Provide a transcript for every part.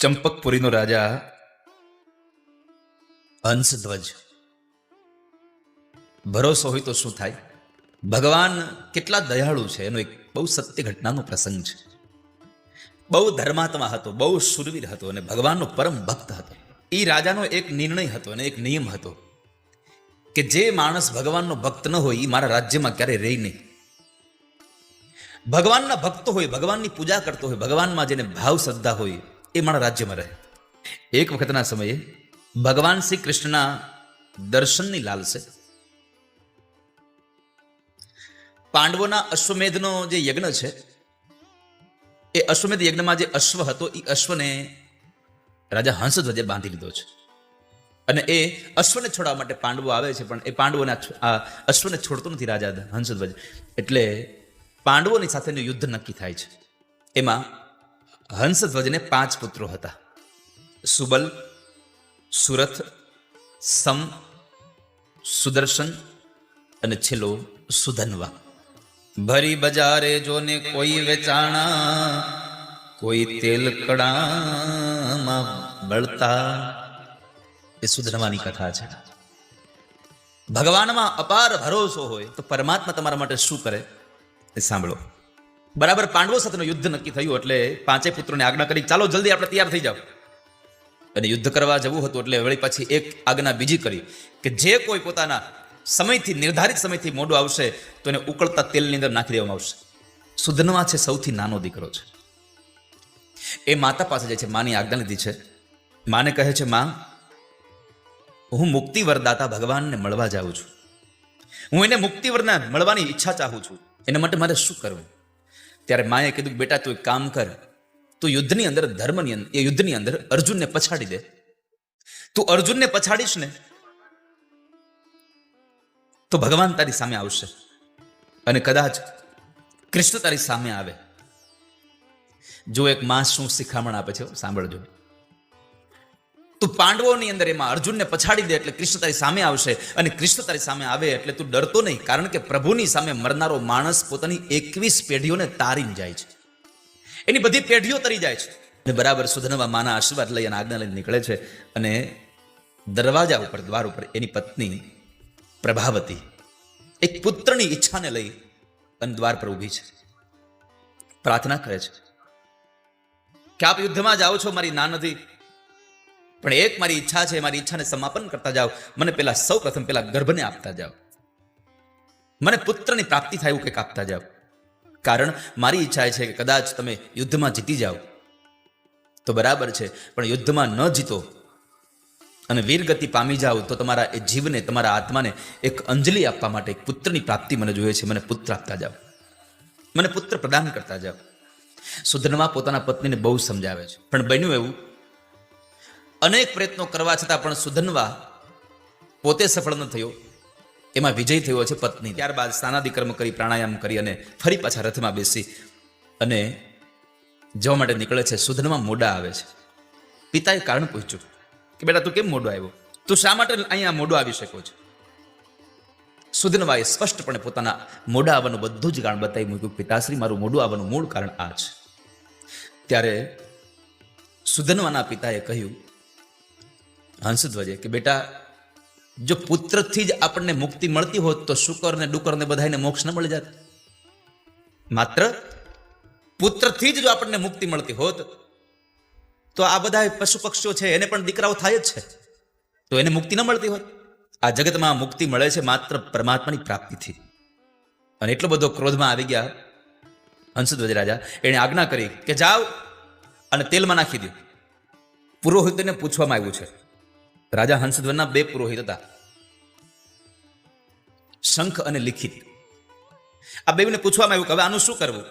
ચંપકપુરીનો રાજા હંસધ્વજ. ભરોસો હોય તો શું થાય? ભગવાન કેટલા દયાળુ છે એનો એક બહુ સત્ય ઘટનાનો પ્રસંગ છે. બહુ ધર્માત્મા હતો, બહુ શુરવીર હતો અને ભગવાનનો પરમ ભક્ત હતો. એ રાજાનો એક નિર્ણય હતો અને એક નિયમ હતો કે જે માણસ ભગવાનનો ભક્ત ન હોય એ મારા રાજ્યમાં ક્યારેય રહી નહીં. ભગવાનના ભક્તો હોય, ભગવાનની પૂજા કરતો હોય, ભગવાનમાં જેને ભાવ શ્રદ્ધા હોય એ મારા રાજ્યમાં રહે. એક વખતના સમયે ભગવાન શ્રી કૃષ્ણના દર્શનની લાલસે પાંડવોના અશ્વમેધનો જે યજ્ઞ છે એ અશ્વમેધ યજ્ઞમાં જે અશ્વ હતો એ અશ્વને રાજા હંસધ્વજે બાંધી લીધો છે અને એ અશ્વને છોડવા માટે પાંડવો આવે છે, પણ એ પાંડવોના આ અશ્વને છોડતો નથી રાજા હંસધ્વજ. એટલે પાંડવોની સાથેનું યુદ્ધ નક્કી થાય છે. એમાં હંસધ્વજને 5 પુત્રો હતા: સુબલ, સુરથ, સમ, સુદર્શન અને છેલ્લો સુધન્વા. ભરી બજારે જોને કોઈ વેચાણા, કોઈ તેલ કડામાં બળતા. એ સુધન્વાની કથા છે. ભગવાનમાં અપાર ભરોસો હોય તો પરમાત્મા તમારા માટે શું કરે એ સાંભળો. બરાબર પાંડવો સાથેનું યુદ્ધ નક્કી થયું એટલે 5 પુત્રોને આજ્ઞા કરી, ચાલો જલ્દી આપણે તૈયાર થઈ જાવ. અને યુદ્ધ કરવા જવું હતું એટલે વળી પછી એક આજ્ઞા બીજી કરી કે જે કોઈ પોતાના સમયથી, નિર્ધારિત સમયથી મોડું આવશે તો એને ઉકળતા તેલની અંદર નાખી દેવામાં આવશે. સુધન્વા છે, સૌથી નાનો દીકરો છે. એ માતા પાસે જાય છે, માની આજ્ઞા લીધી છે. માને કહે છે, માં, હું મુક્તિ વરદાતા ભગવાનને મળવા જાઉં છું. હું એને મુક્તિ વરના મળવાની ઈચ્છા ચાહું છું. એના માટે મારે શું કરવું? ત્યારે માએ કીધું, બેટા તું એક કામ કર, તું યુદ્ધની અંદર, ધર્મની અંદર, એ યુદ્ધની અંદર અર્જુનને પછાડી દે. તું અર્જુનને પછાડીશ ને તો ભગવાન તારી સામે આવશે અને કદાચ કૃષ્ણ તારી સામે આવે. જો એક માં શું શિખામણ આપે છે સાંભળજો. તું પાંડવોની અંદર એમાં અર્જુનને પછાડી દે એટલે કૃષ્ણ તારી સામે આવશે, અને કૃષ્ણ તારી સામે આવે એટલે તું ડરતો નહીં, કારણ કે પ્રભુની સામે મરનારો માણસ પોતાની 21 પેઢીઓને તારીને જાય છે. એની બધી પેઢીઓ તરી જાય છે. અને બરાબર સુધન્વા માના આશીર્વાદ લઈ અને આજ્ઞા લઈને નીકળે છે અને દરવાજા ઉપર, દ્વાર ઉપર એની પત્ની પ્રભાવતી એક પુત્રની ઈચ્છાને લઈ અને દ્વાર પર ઊભી છે. પ્રાર્થના કરે છે કે આપ યુદ્ધમાં જાઓ છો, મારી ના નથી, પણ એક મારી ઈચ્છા છે, મારી ઈચ્છાને સમાપન કરતા જાઓ. મને સૌ પ્રથમ ગર્ભને આપતા જાઓ, મને પુત્રની પ્રાપ્તિ થાય એવું કંઈક આપતા જાઓ. કારણ મારી ઈચ્છા છે કે કદાચ તમે યુદ્ધમાં જીતી જાઓ તો બરાબર છે, પણ યુદ્ધમાં ન જીતો અને વીરગતિ પામી જાઓ તો તમારા એ જીવને, તમારા આત્માને એક અંજલિ આપવા માટે એક પુત્રની પ્રાપ્તિ મને જોઈએ છે. મને પુત્ર આપતા જાઓ, મને પુત્ર પ્રદાન કરતા જાઓ. સુધન્વા પોતાના પત્નીને બહુ સમજાવે છે, પણ બન્યું એવું, અનેક પ્રયત્નો કરવા છતાં પણ સુધન્વા પોતે સફળ ન થયો. એમાં વિજય થયો છે પત્ની. ત્યારબાદ સ્નાનાદિ કર્મ કરી, પ્રાણાયામ કરી અને ફરી પાછા રથમાં બેસી અને જવા માટે નીકળે છે. સુધન્વા મોડા આવે છે. પિતાએ કારણ પૂછ્યું કે બેટા તું કેમ મોડો આવ્યો? તું શા માટે અહીંયા મોડો આવી શકો છો? સુધન્વાએ સ્પષ્ટપણે પોતાના મોડા આવવાનું બધું જ કારણ બતાવી મૂક્યું. પિતાશ્રી, મારું મોડું આવવાનું મૂળ કારણ આ છે. ત્યારે સુધન્વાના પિતાએ કહ્યું હંસધ્વજે કે બેટા, જો પુત્રથી જ આપણને મુક્તિ મળતી હોત તો શુકર ને ડુકર ને બધાને મોક્ષ ન મળી જાત. માત્ર પુત્રથી જ જો આપણને મુક્તિ મળતી હોત તો આ બધા પશુ પક્ષીઓ છે એને પણ દીકરાઓ થાય જ છે, તો એને મુક્તિ ન મળતી હોત. આ જગતમાં મુક્તિ મળે છે માત્ર પરમાત્માની પ્રાપ્તિથી. અને એટલો બધો ક્રોધમાં આવી ગયા હંસધ્વજ રાજા, એણે આજ્ઞા કરી કે જાઓ અને તેલમાં નાખી દો. પુરોહિતને પૂછવામાં આવ્યું છે. રાજા હંસધ્વજના 2 પુરોહિત હતા, શંખ અને લિખિત. આ બેને પૂછવામાં આવ્યું કે હવે આનું શું કરવું?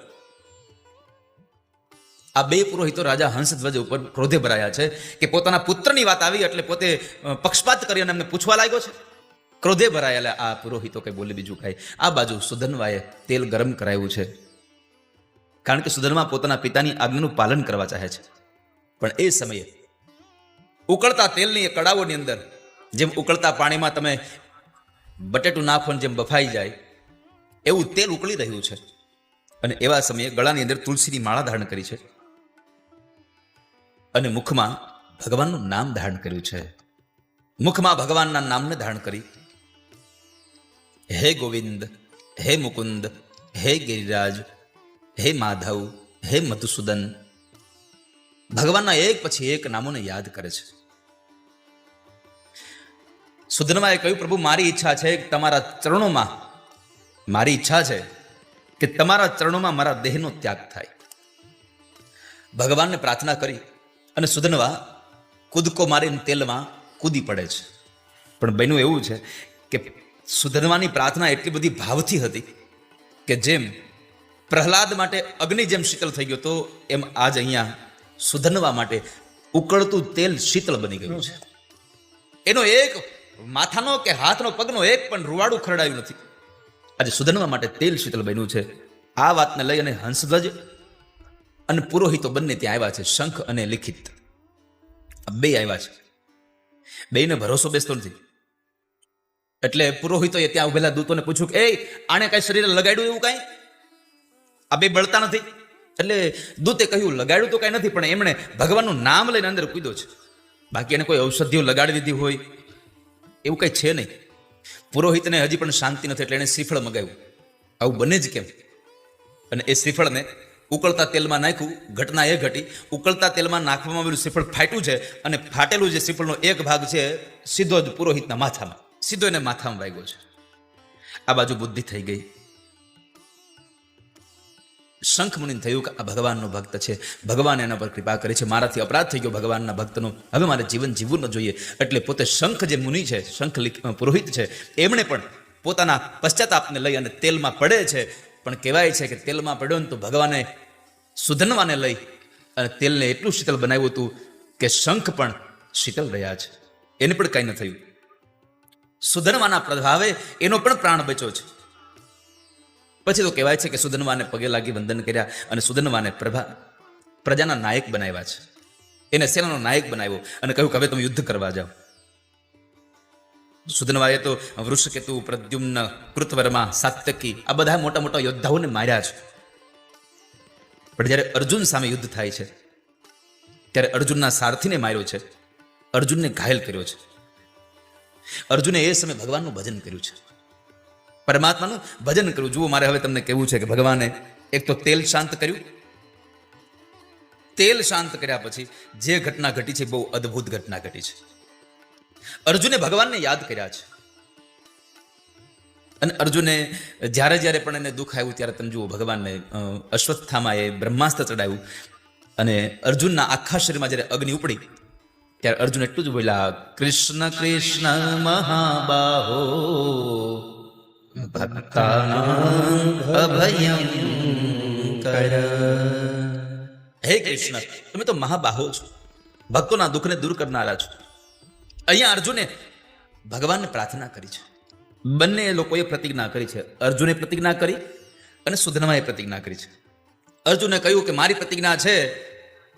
આ 2 પુરોહિતો રાજા હંસધ્વજ ઉપર ક્રોધે ભરાયા છે કે પોતાના પુત્રની વાત આવી એટલે પોતે પક્ષપાત કરી અને એમને પૂછવા લાગ્યો છે. ક્રોધે ભરાયેલા આ પુરોહિતો કઈ બોલે બીજું કાંઈ. આ બાજુ સુધન્વાએ તેલ ગરમ કરાવ્યું છે, કારણ કે સુધન્વા પોતાના પિતાની આજ્ઞાનું પાલન કરવા ચાહે છે. પણ એ સમયે ઉકળતા તેલની એ કડાઓની અંદર, જેમ ઉકળતા પાણીમાં તમે બટેટું નાખો જેમ બફાઈ જાય એવું તેલ ઉકળી રહ્યું છે. અને એવા સમયે ગળાની અંદર તુલસીની માળા ધારણ કરી છે. અને મુખમાં ભગવાનનું નામ ધારણ કર્યું છે. મુખમાં ભગવાનના નામને ધારણ કરી હે ગોવિંદ, હે મુકુંદ, હે ગિરિરાજ, હે માધવ, હે મધુસૂદન, ભગવાનના એક પછી એક નામોને યાદ કરે છે. સુધનવાએ કહ્યું, પ્રભુ મારી ઈચ્છા છે કે તમારા ચરણોમાં, મારી ઈચ્છા છે કે તમારા ચરણોમાં મારા દેહનો ત્યાગ થાય. ભગવાનને પ્રાર્થના કરી અને સુધનવા કૂદકો મારીને તેલમાં કૂદી પડે છે. પણ બન્યું એવું છે કે સુધનવાની પ્રાર્થના એટલી બધી ભાવથી હતી કે જેમ પ્રહલાદ માટે અગ્નિ જેમ શીતળ થઈ ગયો તો એમ આજ અહીંયા સુધનવા માટે ઉકળતું તેલ શીતળ બની ગયું છે. એનો એક માથાનો કે હાથનો પગનો એક પણ રૂવાડું ખરડાયું નથી. આજે સુધનવા માટે તેલ શીતળ બન્યું છે. આ વાતને લઈ અને હંસધ્વજ અને પુરોહિતો બંને ત્યાં આવ્યા છે. શંખ અને લિખિત બે આવ્યા છે. બેને ભરોસો બેસતો નથી. એટલે પુરોહિતોએ ત્યાં ઉભેલા દૂતોને પૂછ્યું કે આને કઈ શરીરે લગાડ્યું એવું કાંઈ? આ બે બળતા નથી. એટલે દૂતે કહ્યું લગાડ્યું તો કઈ નથી, પણ એમણે ભગવાનનું નામ લઈને અંદર કૂદ્યો છે. બાકી એને કોઈ ઔષધિઓ લગાડી દીધી હોય એવું કઈ છે નહીં. પુરોહિતને હજી પણ શાંતિ નથી એટલે એને શ્રીફળ મગાવ્યું. આવું બને જ કેમ? અને એ શ્રીફળને ઉકળતા તેલમાં નાખ્યું. ઘટના એ ઘટી, ઉકળતા તેલમાં નાખવામાં આવેલું શ્રીફળ ફાટ્યું છે અને ફાટેલું જે શ્રીફળનો એક ભાગ છે સીધો જ પુરોહિતના માથામાં, સીધો એને માથામાં વાગ્યો છે. આ બાજુ બુદ્ધિ થઈ ગઈ. શંખ મુનિને થયું કે આ ભગવાનનો ભક્ત છે, ભગવાન એના પર કૃપા કરી છે, મારાથી અપરાધ થઈ ગયો ભગવાનના ભક્તનો, હવે મારે જીવન જીવવું ન જોઈએ. એટલે પોતે શંખ જે મુનિ છે, શંખ પુરોહિત છે, એમણે પણ પોતાના પશ્ચાતાપને લઈ અને તેલમાં પડે છે. પણ કહેવાય છે કે તેલમાં પડ્યો ને તો ભગવાને સુધનવાને લઈ અને તેલને એટલું શીતળ બનાવ્યું હતું કે શંખ પણ શીતળ રહ્યા છે. એને પણ કંઈ ન થયું. સુધનવાના પ્રભાવે એનો પણ પ્રાણ બચ્યો છે. પછી તો કહેવાય છે કે સુધનવાને પગે લાગી વંદન કર્યા અને સુધનવાને પ્રજાના નાયક બનાવ્યા છે. એને સેનાનો નાયક બનાવ્યો અને કહ્યું કે હવે તમે યુદ્ધ કરવા જાઓ. સુધનવાએ તો વૃષકેતુ, પ્રદ્યુમ્ન, કૃતવર્મા, સાત્યકી આ બધા મોટા મોટા યોદ્ધાઓને માર્યા છે. પણ જ્યારે અર્જુન સામે યુદ્ધ થાય છે ત્યારે અર્જુનના સારથીને માર્યો છે, અર્જુનને ઘાયલ કર્યો છે. અર્જુને એ સમયે ભગવાનનું ભજન કર્યું છે, પરમાત્માનું ભજન કર્યું. જુઓ, મારે હવે તમને કહેવું છે કે ભગવાને એક તો તેલ શાંત કર્યું. તેલ શાંત કર્યા પછી જે ઘટના ઘટી છે બહુ અદ્ભુત ઘટના ઘટી છે. અર્જુને ભગવાનને યાદ કર્યા છે અને અર્જુને જ્યારે જ્યારે પણ એને દુઃખ આવ્યું ત્યારે તમે જુઓ ભગવાનને અશ્વત્થામાએ બ્રહ્માસ્ત્ર ચડાવ્યું અને અર્જુનના આખા શરીરમાં જ્યારે અગ્નિ ઉપડી ત્યારે અર્જુન એટલું જ બોલ્યા, કૃષ્ણ કૃષ્ણ મહાબાહો ભક્તાનાં. હે કૃષ્ણ, તમે તો મહાબાહો છો, ભક્તોના દુઃખને દૂર કરનારા છો. અહીંયા અર્જુને ભગવાનને પ્રાર્થના કરી છે. બંને લોકોએ પ્રતિજ્ઞા કરી છે. અર્જુને પ્રતિજ્ઞા કરી અને સુધનવાએ પ્રતિજ્ઞા કરી છે. અર્જુને કહ્યું કે મારી પ્રતિજ્ઞા છે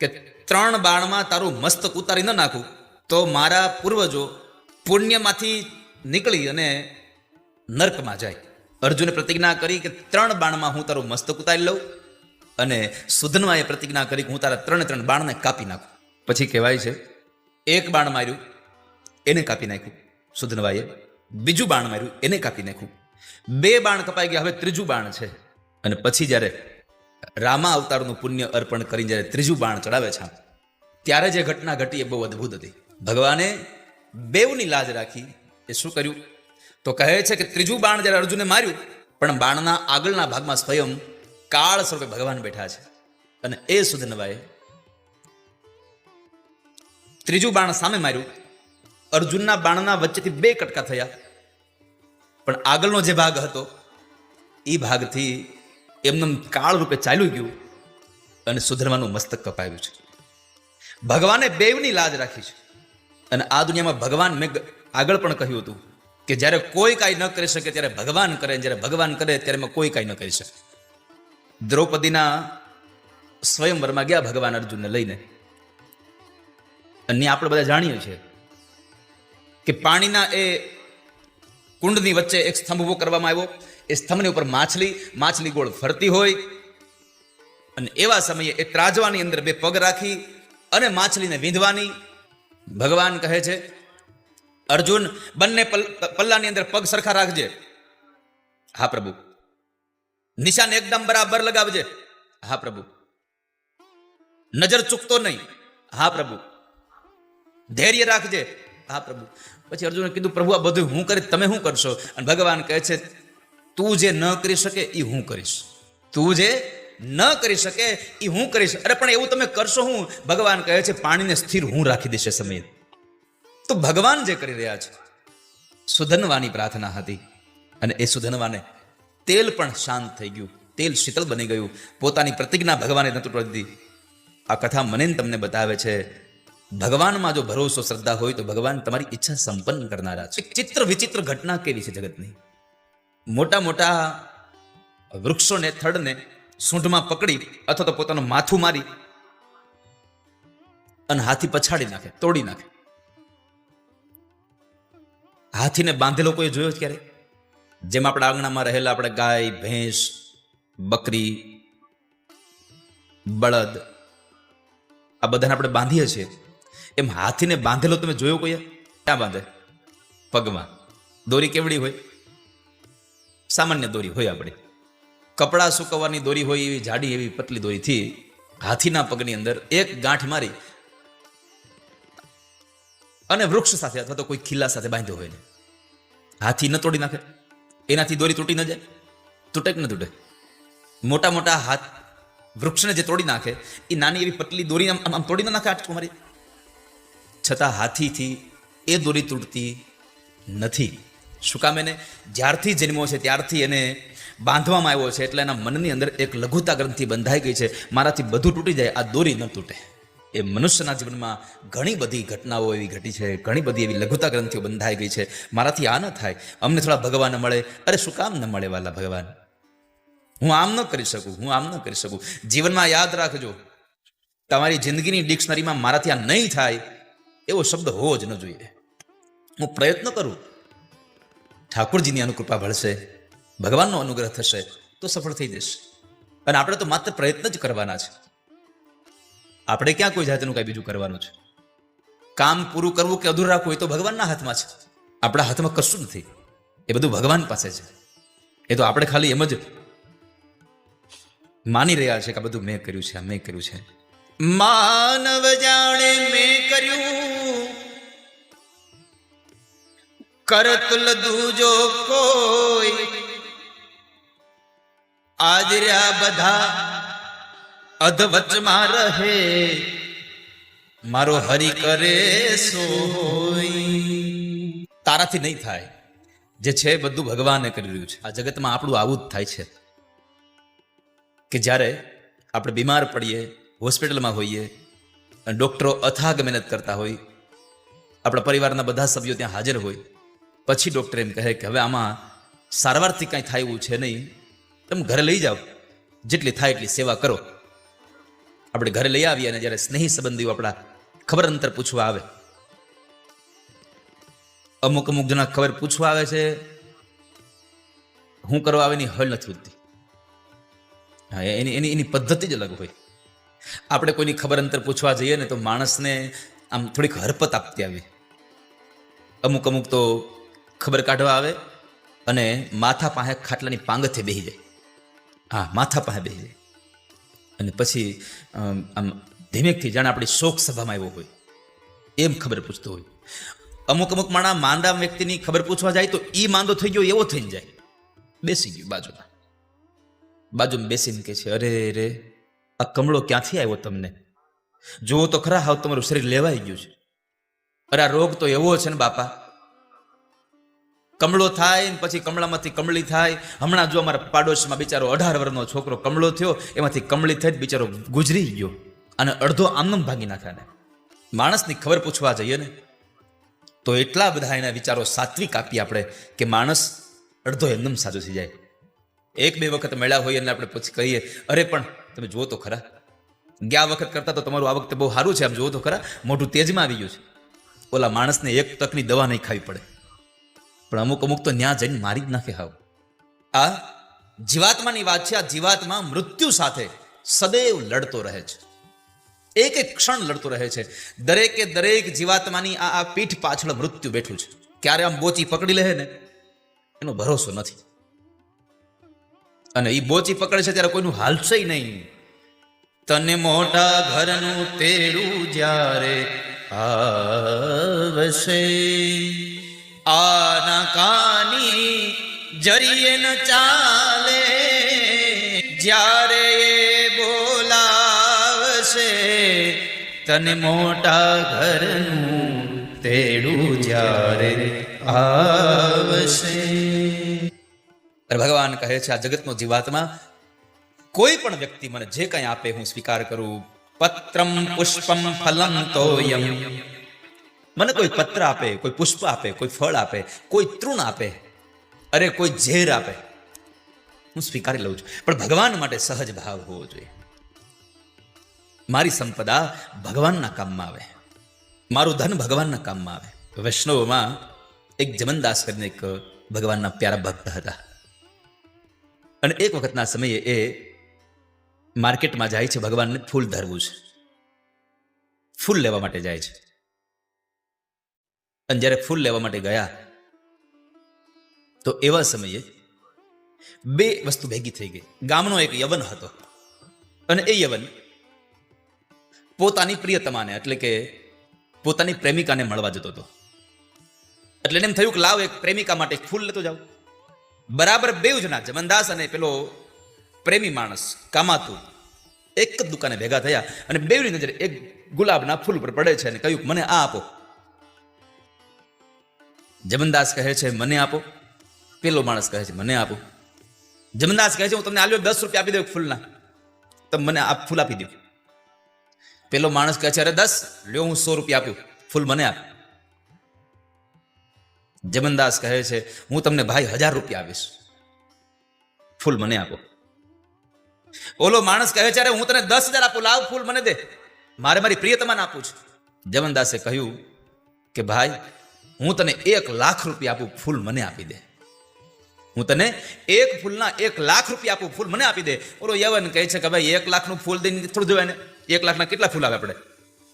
કે 3 બાણમાં તારું મસ્તક ઉતારી ન નાખું તો મારા પૂર્વજો પુણ્યમાંથી નીકળી અને નર્કમાં જાય. અર્જુને પ્રતિજ્ઞા કરી કે 3 બાણમાં હું તારું મસ્તક ઉતારી લઉં અને સુધનવાએ પ્રતિજ્ઞા કરી કે હું તારા 3 બાણને કાપી નાખું. પછી કહેવાય છે એક બાણ માર્યું એને કાપી નાખ્યું સુધનવાએ, બીજું બાણ માર્યું એને કાપી નાખ્યું. 2 બાણ કપાઈ ગયા, હવે 3જું બાણ છે. અને પછી જ્યારે રામા અવતારનું પુણ્ય અર્પણ કરીને જ્યારે 3જું બાણ ચડાવે છે ત્યારે જે ઘટના ઘટી એ બહુ અદ્ભુત હતી. ભગવાને બેવની લાજ રાખી. એ શું કર્યું તો કહે છે કે 3જું બાણ જ્યારે અર્જુને માર્યું પણ બાણના આગળના ભાગમાં સ્વયં કાળ સ્વરૂપે ભગવાન બેઠા છે અને એ સુધનવાએ 3જું બાણ સામે માર્યું. અર્જુનના બાણના વચ્ચેથી 2 કટકા થયા પણ આગળનો જે ભાગ હતો એ ભાગથી એમને કાળ રૂપે ચાલ્યું ગયું અને સુધનવાનું મસ્તક કપાયું છે. ભગવાને બેવની લાજ રાખી છે. અને આ દુનિયામાં ભગવાન, મેં આગળ પણ કહ્યું હતું કે જ્યારે કોઈ કાંઈ ન કરી શકે ત્યારે ભગવાન કરે, જ્યારે ભગવાન કરે ત્યારે એમાં કોઈ કાંઈ ન કરી શકે. દ્રૌપદીના સ્વયંવરમાં ગયા ભગવાન અર્જુનને લઈને, અને આપણે બધા જાણીએ છીએ કે પાણીના એ કુંડની વચ્ચે એક સ્તંભ ઉભો કરવામાં આવ્યો. એ સ્તંભની ઉપર માછલી ગોળ ફરતી હોય અને એવા સમયે એ ત્રાજવાની અંદર 2 પગ રાખી અને માછલીને વીંધવાની. ભગવાન કહે છે, અર્જુન બંને પલ્લાની અંદર પગ સરખા રાખજે. હા પ્રભુ. નિશાન એકદમ બરાબર લગાવજે. હા પ્રભુ. નજર ચૂકતો નહીં. હા પ્રભુ. ધૈર્ય રાખજે. હા પ્રભુ. પછી અર્જુને કીધું, પ્રભુ આ બધું હું કરીશ, તમે શું કરશો? અને ભગવાન કહે છે, તું જે ન કરી શકે એ હું કરીશ. તું જે ન કરી શકે એ હું કરીશ. અરે પણ એવું તમે કરશો હું? ભગવાન કહે છે, પાણીને સ્થિર હું રાખી દઈશ સમયે. તો ભગવાન જે કરી રહ્યા છે, સુધનવાની પ્રાર્થના હતી અને એ સુધનવાને તેલ પણ શાંત થઈ ગયું, તેલ શીતળ બની ગયું. પોતાની પ્રતિજ્ઞા ભગવાને ન તૂટવા દીધી. આ કથા મને તમને બતાવે છે, ભગવાનમાં જો ભરોસો શ્રદ્ધા હોય તો ભગવાન તમારી ઈચ્છા સંપન્ન કરનારા છે. ચિત્ર વિચિત્ર ઘટના કેવી છે જગતની. મોટા મોટા વૃક્ષોને, થડને સૂંઢમાં પકડી અથવા તો પોતાનું માથું મારી અને હાથી પછાડી નાખે, તોડી નાખે. હાથીને બાંધેલો કોઈ જોયો ક્યારે? જેમ આપણા આંગણામાં રહેલા આપણે ગાય, ભેંસ, બકરી, બળદ, આ બધાને આપણે બાંધીએ છીએ, એમ હાથીને બાંધેલો તમે જોયો કોઈ? ક્યાં બાંધે? પગમાં. દોરી કેવડી હોય? સામાન્ય દોરી હોય આપણી. કપડાં સુકવવાની દોરી હોય એવી જાડી એવી પતલી દોરીથી હાથીના પગની અંદર એક ગાંઠ મારી અને વૃક્ષ સાથે અથવા તો કોઈ ખીલા સાથે બાંધ્યો હોય. હાથી ન તોડી નાખે? એનાથી દોરી તૂટી ન જાય? તૂટે કે ન તૂટે? મોટા મોટા હાથ વૃક્ષને જે તોડી નાખે એ નાની એવી પતલી દોરી આમ તોડી ન નાખે આટલું મારી? છતાં હાથીથી એ દોરી તૂટતી નથી. શું કામ? એને જ્યારથી જન્મો છે ત્યારથી એને બાંધવામાં આવ્યો છે, એટલે એના મનની અંદર એક લઘુતા ગ્રંથિ બંધાઈ ગઈ છે. મારાથી બધું તૂટી જાય, આ દોરી ન તૂટે. એ મનુષ્યના જીવનમાં ઘણી બધી ઘટનાઓ એવી ઘટી છે, ઘણી બધી એવી લઘુતા ગ્રંથિઓ બંધાઈ ગઈ છે. મારાથી આ ન થાય, અમને થોડા ભગવાન મળે. અરે શું કામ ન મળે વાલા ભગવાન? હું આમ ન કરી શકું, હું આમ ન કરી શકું. જીવનમાં યાદ રાખજો, તમારી જિંદગીની ડિક્શનરીમાં મારાથી આ નહીં થાય એવો શબ્દ હોવો જ ન જોઈએ. હું પ્રયત્ન કરું, ઠાકોરજીની અનુકૃપા ભળશે, ભગવાનનો અનુગ્રહ થશે તો સફળ થઈ જશે. અને આપણે તો માત્ર પ્રયત્ન જ કરવાના છે. આપણે ક્યાં કોઈ જાતનું કઈ બીજું કરવાનું છે? કામ પૂરું કરવું કે અધૂરું રાખવું એ તો ભગવાનના હાથમાં છે. આપણા હાથમાં કશું નથી. એ બધું ભગવાન પાસે છે. એ તો આપણે ખાલી એમ જ માની રહ્યા છે કે આ બધું મેં કર્યું છે, આ મેં કર્યું છે. માનવ જાણે મેં કર્યું, કરતુલ દૂજો કોઈ. આજ રહ્યા બધા અધવચમાં રહે, મારો હરી કરે સોય. તારાથી નહીં થાય, જે છે બધું ભગવાને કરી રહ્યું છે. આ જગતમાં આપણું આવું જ થાય છે કે જ્યારે આપણે બીમાર પડીએ, હોસ્પિટલમાં હોઈએ, ડૉક્ટરો અથાગ મહેનત કરતા હોય, આપણા પરિવારના બધા સભ્યો ત્યાં હાજર હોય, પછી ડૉક્ટર એમ કહે કે હવે આમાં સારવારથી કાંઈ થાય એવું છે નહીં, તમે ઘરે લઈ જાઓ, જેટલી થાય એટલી સેવા કરો. આપણે ઘરે લઈ આવીએ અને જ્યારે સ્નેહી સંબંધીઓ આપણા ખબર અંતર પૂછવા આવે, અમુક જણા ખબર પૂછવા આવે છે, હું કરવા આવે એની હળ નથી ઉઠતી. હા, એની પદ્ધતિ જ અલગ હોય. આપણે કોઈની ખબર અંતર પૂછવા જઈએ ને તો માણસને આમ થોડીક હરપત આપતી આવી. અમુક તો ખબર કાઢવા આવે અને માથા પાસે ખાટલાની પાંગથે બેસી જાય. હા, માથા પાસે બેસી જાય અને પછી આમ ધીમેકથી જાણે આપણી શોક સભામાં આવ્યો હોય એમ ખબર પૂછતો હોય. અમુક માણસ માંદા વ્યક્તિની ખબર પૂછવા જાય તો એ માંદો થઈ ગયો એવો થઈને જાય, બેસી ગયો બાજુમાં બેસીને કહે છે, અરે રે આ કમળો ક્યાંથી આવ્યો તમને? જુઓ તો ખરા, હાવ તમારું શરીર લેવાઈ ગયું છે. અરે આ રોગ તો એવો છે ને બાપા, કમળો થાય ને પછી કમળામાંથી કમળી થાય. હમણાં જો અમારા પાડોશમાં બિચારો 18 વર્ષનો છોકરો કમળો થયો, એમાંથી કમળી થઈ બિચારો ગુજરી ગયો અને અડધો આમનમ ભાંગી નાખ્યા. માણસની ખબર પૂછવા જઈએ ને તો એટલા બધા એના વિચારો સાત્વિક આપીએ આપણે કે માણસ અડધો એમનેમ સાચો થઈ જાય. 1-2 વખત મળ્યા હોય અને આપણે પછી કહીએ, અરે પણ તમે જુઓ તો ખરા, ગયા વખત કરતા તો તમારું આ વખતે બહુ સારું છે, આમ જુઓ તો ખરા, મોઢું તેજમાં આવી ગયું છે. ઓલા માણસને 1 તકની દવા નહીં ખાવી પડે, પણ અમુક તો ન્યા જઈને મારી જ નાખે. હાવ આ જીવાત્માની વાત છે. આ જીવાત્મા મૃત્યુ સાથે સદૈવ લડતો રહે છે. એક એક ક્ષણ લડતું રહે છે. દરેકે દરેક જીવાત્માની આ પીઠ પાછળ મૃત્યુ બેઠું છે. ક્યારે આમ બોચી પકડી લે ને એનો ભરોસો નથી. અને એ બોચી પકડે છે ત્યારે કોઈનું હાલશે નહીં. તને મોટા ઘરનું તેડું જ્યારે આવશે, આના કાની જરીએ ન ચાલે, જ્યારે એ બોલાવશે તને મોટા ઘરનું તેડું જ્યારે આવશે. ભગવાન કહે છે આ જગતનો જીવાત્મા કોઈ પણ વ્યક્તિ મને જે કંઈ આપે હું સ્વીકાર કરું. પત્રમ પુષ્પમ ફલમ તોયમ, મને કોઈ પત્ર આપે, કોઈ પુષ્પ આપે, કોઈ ફળ આપે, કોઈ તૃણ આપે, અરે કોઈ ઝેર આપે, હું સ્વીકારી લઉં છું. પણ ભગવાન માટે સહજ ભાવ હોવો જોઈએ. મારી સંપદા ભગવાનના કામમાં આવે, મારું ધન ભગવાનના કામમાં આવે. વૈષ્ણવમાં એક જમનદાસ કરીને એક ભગવાનના પ્યારા ભક્ત હતા. અને એક વખતના સમયે એ માર્કેટમાં જાય છે, ભગવાનને ફૂલ ધરવું છે, ફૂલ લેવા માટે જાય છે. અને જ્યારે ફૂલ લેવા માટે ગયા તો એવા સમયે બે વસ્તુ ભેગી થઈ ગઈ. ગામનો એક યવન હતો અને એ યવન પોતાની પ્રિયતમાને એટલે કે પોતાની પ્રેમિકાને મળવા જતો હતો. એટલે એને એમ થયું કે લાવ એક પ્રેમિકા માટે ફૂલ લેતો જાવ. બરાબર બે જણા જમનદાસ અને પેલો પ્રેમી માણસ કામાતું એક જ દુકાને ભેગા થયા અને બેવની નજર એક ગુલાબના ફૂલ પર પડે છે અને કહ્યું મને આ આપો. જમનદાસ કહે છે મને આપો. પેલો માણસ કહે છે મને આપો. જમનદાસ કહે છે હું તમને આલ્યો 10 રૂપિયા આપી દઉં ફૂલના, તમે મને આ ફૂલ આપી દો. પેલો માણસ કહે છે અરે 10 લ્યો, હું 100 રૂપિયા આપ્યું, ફૂલ મને આપ. જમનદાસ કહે છે હું તમને ભાઈ 1000 રૂપિયા આપીશ, ફૂલ મને આપો. ઓલો માણસ કહે છે અરે હું તને 10,000 આપું, લાવ ફૂલ મને દે, મારે મારી પ્રિયતમાને આપું છે. જમનદાસે કહ્યું કે ભાઈ હું તને 1,00,000 રૂપિયા આપું, ફૂલ મને આપી દે. હું તને એક ફૂલના 1,00,000 રૂપિયા આપું, ફૂલ મને આપી દે. ઓલો યવન કહે છે કે ભાઈ 1,00,000 નું ફૂલ દઈને થોડું જોવાય ને, 1,00,000 કેટલા ફૂલ આવે આપણે,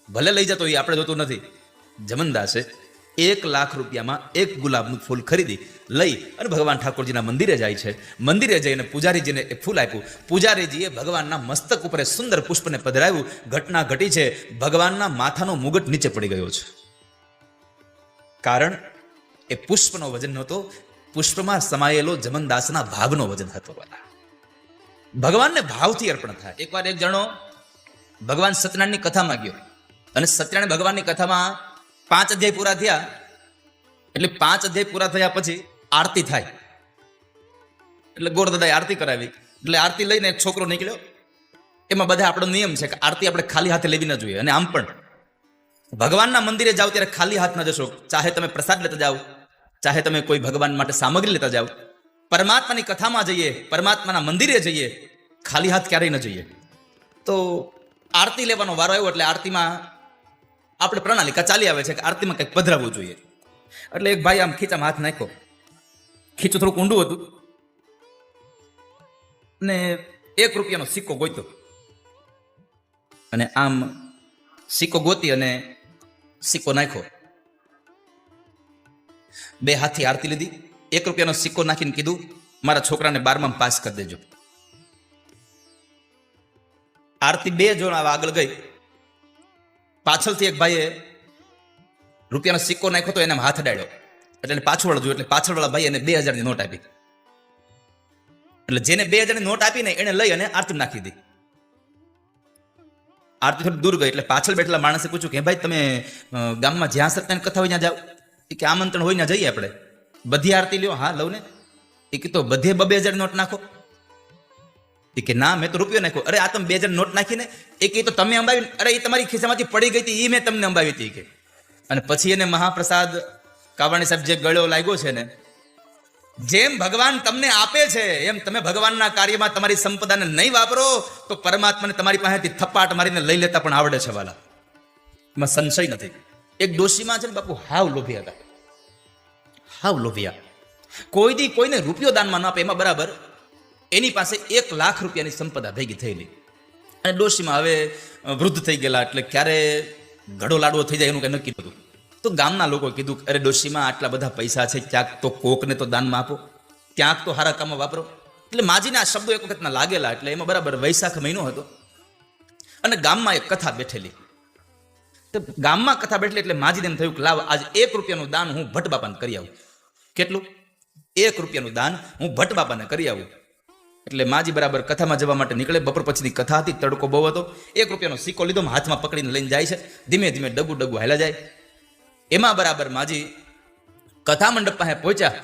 ભલે લઈ જતો એ આપણે જોતું નથી. જમનદાસે 1,00,000 રૂપિયામાં એક ગુલાબનું ફૂલ ખરીદી લઈ અને ભગવાન ઠાકોરજીના મંદિરે જાય છે. મંદિરે જઈને પૂજારીજીને એ ફૂલ આપ્યું. પૂજારીજીએ ભગવાનના મસ્તક ઉપર સુંદર પુષ્પને પધરાવ્યું. ઘટના ઘટી છે, ભગવાનના માથાનો મુગટ નીચે પડી ગયો છે. કારણ એ પુષ્પનો વજન નહોતો, પુષ્પમાં સમાયેલો જમનદાસના ભાવનો વજન હતો. ભગવાનને ભાવથી અર્પણ થાય. એકવાર એક જણો ભગવાન સત્યનારાયણની કથામાં ગયો અને સત્યનારાયણ ભગવાનની કથામાં 5 અધ્યાય પૂરા થયા. એટલે 5 અધ્યાય પૂરા થયા પછી આરતી થાય. એટલે ગોરદાદાએ આરતી કરાવી. એટલે આરતી લઈને એક છોકરો નીકળ્યો. એમાં બધા આપણો નિયમ છે કે આરતી આપણે ખાલી હાથે લેવી ન જોઈએ. અને આમ પણ ભગવાનના મંદિરે જાઓ ત્યારે ખાલી હાથ ન જશો. ચાહે તમે પ્રસાદ લેતા જાઓ, ચાહે તમે કોઈ ભગવાન માટે સામગ્રી લેતા જાઓ. પરમાત્માની કથામાં જઈએ, પરમાત્માના મંદિરે જઈએ, ખાલી હાથ ક્યારેય ન જઈએ. તો આરતી લેવાનો વારો આવ્યો. એટલે આરતીમાં આપણે પ્રણાલિકા ચાલી આવે છે કે આરતીમાં કંઈક પધરાવવું જોઈએ. એટલે એક ભાઈ આમ ખીચામાં હાથ નાખ્યો. ખીચું થોડુંક ઊંડું હતું ને 1 રૂપિયાનો સિક્કો ગોત્યો અને આમ સિક્કો ગોતી અને સિક્કો નાખ્યો. 2 હાથથી આરતી લીધી. 1 રૂપિયાનો સિક્કો નાખીને કીધું મારા છોકરાને 12માં પાસ કરી દેજો. આરતી 2 જોણ આગળ ગઈ. પાછળથી એક ભાઈએ રૂપિયાનો સિક્કો નાખ્યો તો એને હાથ અડાડ્યો. એટલે પાછળ જોયું. એટલે પાછળવાળા ભાઈ એને 2,000ની નોટ આપી. એટલે જેને 2,000ની નોટ આપીને એને લઈ અને આરતી નાખી દીધી. આરતી થોડી દૂર ગઈ. એટલે પાછળ બેઠેલા માણસે પૂછ્યું કે ભાઈ તમે ગામમાં જ્યાં સત્યની કથા હોય ત્યાં જાઓ? કે આમંત્રણ હોય ત્યાં જઈએ આપણે. બધી આરતી લ્યો? હા લઉં ને. એ કે તો બધે 2,000 નોટ નાખો? એ કે ના મેં તો રૂપિયો નાખ્યો. અરે આ તમે 2,000 નોટ નાખીને? એ કે તો તમે અંબાવી? અરે એ તમારી ખિસ્સામાંથી પડી ગઈ હતી, એ મેં તમને અંબાવી હતી કે. અને પછી એને મહાપ્રસાદ કાવાણી સાહેબ જે ગળ્યો લાગ્યો છે ને, જેમ ભગવાન તમને આપે છે એમ તમે ભગવાનના કાર્યમાં તમારી સંપદાને નહીં વાપરો તો પરમાત્માને તમારી પાસેથી થપ્પાટ મારીને લઈ લેતા પણ આવડે છે વાલા. એમાં સંશય નથી. એક ડોશીમાં છે ને બાપુ હાવ લોભી હતા. હાવ લોભિયા. કોઈ દી કોઈને રૂપિયો દાનમાં ન આપે. એમાં બરાબર એની પાસે 1,00,000 રૂપિયાની સંપદા ભેગી થયેલી અને ડોશીમાં હવે વૃદ્ધ થઈ ગયેલા, એટલે ક્યારે ઘડો લાડવો થઈ જાય એનું કંઈ નક્કી નહોતું. તો ગામના લોકો કીધું, અરે ડોશીમાં આટલા બધા પૈસા છે, ક્યાંક તો કોકને તો દાનમાં આપો, ક્યાંક તો સારા કામમાં વાપરો. એટલે માજીના આ શબ્દો એક વખતના લાગેલા. એટલે એમાં બરાબર વૈશાખ મહિનો હતો અને ગામમાં એક કથા બેઠેલી. તો ગામમાં કથા બેઠેલી એટલે માજીને એમ થયું કે લાવ આજ 1 રૂપિયાનું દાન હું ભટ્ટ બાપાને કરી આવું. કેટલું? 1 રૂપિયાનું દાન હું ભટ્ટ બાપાને કરી આવું. એટલે માજી બરાબર કથામાં જવા માટે નીકળે. બપોર પછીની કથા હતી, તડકો બહુ હતો. 1 રૂપિયાનો સિક્કો લીધો, હાથમાં પકડીને લઈને જાય છે. ધીમે ધીમે ડગુ ડગુ હાલ્યા જાય. એમાં બરાબર માજી કથા મંડપ પાસે પહોંચ્યા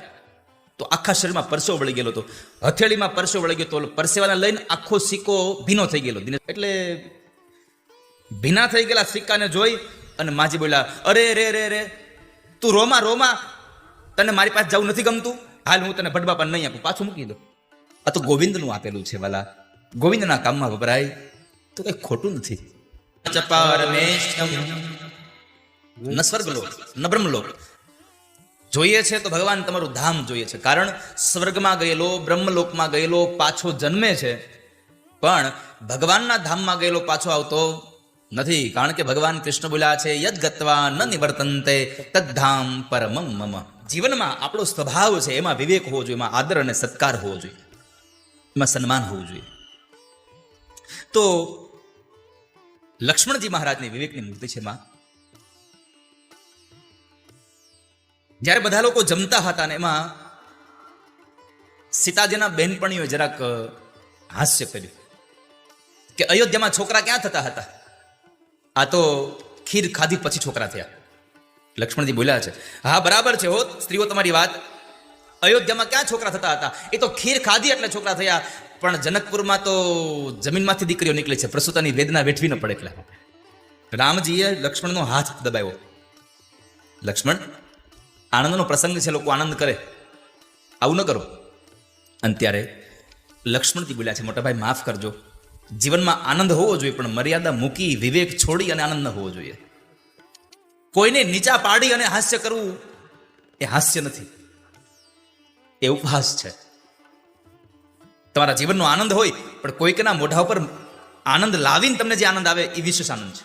તો આખા શરીરમાં પરસેવો વળી ગયેલો હતો. હથેળીમાં પરસેવો વળી ગયો તો પરસેવાને લઈને આખો સિક્કો ભીનો થઈ ગયેલો. એટલે ભીના થઈ ગયેલા સિક્કાને જોઈ અને માજી બોલ્યા, અરે રે રે રે, તું રોમા રોમા, તને મારી પાસે જવું નથી ગમતું? હાલ હું તને ભટ્ટ બાપાને નહીં આપું, પાછું મૂકી દો. આ તો ગોવિંદનું આપેલું છે વાલા, ગોવિંદના કામમાં વપરાય તો કઈ ખોટું નથી. ન સ્વર્ગલોક ન બ્રહ્મલોક જોઈએ છે તો ભગવાન તમારું ધામ જોઈએ છે. કારણ સ્વર્ગમાં ગયેલો, બ્રહ્મલોકમાં ગયેલો પાછો જન્મે છે, પણ ભગવાનના ધામમાં ગયેલો પાછો આવતો નથી. કારણ કે ભગવાન કૃષ્ણ બોલ્યા છે, યદ ગત્વા ન નિવર્તન્તે તદ્ધામ પરમમ મમ. જીવનમાં આપણો સ્વભાવ છે એમાં વિવેક હોવો જોઈએ, એમાં આદર અને સત્કાર હોવો જોઈએ, એમાં સન્માન હોવું જોઈએ. તો લક્ષ્મણજી મહારાજની વિવેકની મૂર્તિ છે માં. જ્યારે બધા લોકો જમતા હતા ને એમાં સીતાજીના બહેનપણીઓએ જરાક હાસ્ય કર્યું કે અયોધ્યામાં છોકરા ક્યાં થતા હતા? આ તો ખીર ખાધી પછી છોકરા થયા. લક્ષ્મણજી બોલ્યા છે, હા બરાબર છે હો સ્ત્રીઓ તમારી વાત, અયોધ્યામાં ક્યાં છોકરા થતા હતા? એ તો ખીર ખાધી એટલે છોકરા થયા. પણ જનકપુરમાં તો જમીનમાંથી દીકરીઓ નીકળી છે, પ્રસૂતાની વેદના વેઠવી ન પડે એટલે. રામજીએ લક્ષ્મણનો હાથ દબાવ્યો. લક્ષ્મણ, આનંદનો પ્રસંગ છે, લોકો આનંદ કરે, આવું ન કરો. અને ત્યારે લક્ષ્મણજી બોલ્યા છે, મોટા ભાઈ માફ કરજો, જીવનમાં આનંદ હોવો જોઈએ, પણ મર્યાદા મૂકી વિવેક છોડી અને આનંદ ન હોવો જોઈએ. કોઈને નીચા પાડી અને હાસ્ય કરવું એ હાસ્ય નથી, એ ઉપહાસ છે. તમારા જીવનનો આનંદ હોય, પણ કોઈકના મોઢા ઉપર આનંદ લાવીને તમને જે આનંદ આવે એ વિશેષ આનંદ છે.